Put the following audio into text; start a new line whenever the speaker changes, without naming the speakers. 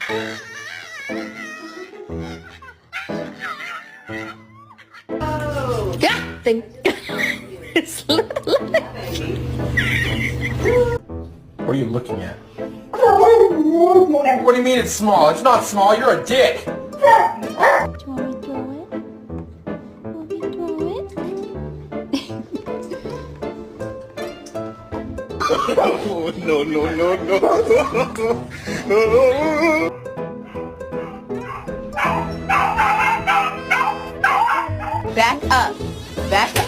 Yeah, think it's little.
What are you looking at? What do you mean it's small? It's not small. You're a dick.
Do you want me to throw it? Want me to throw it?
No, no, no, no.
Back up. Back up.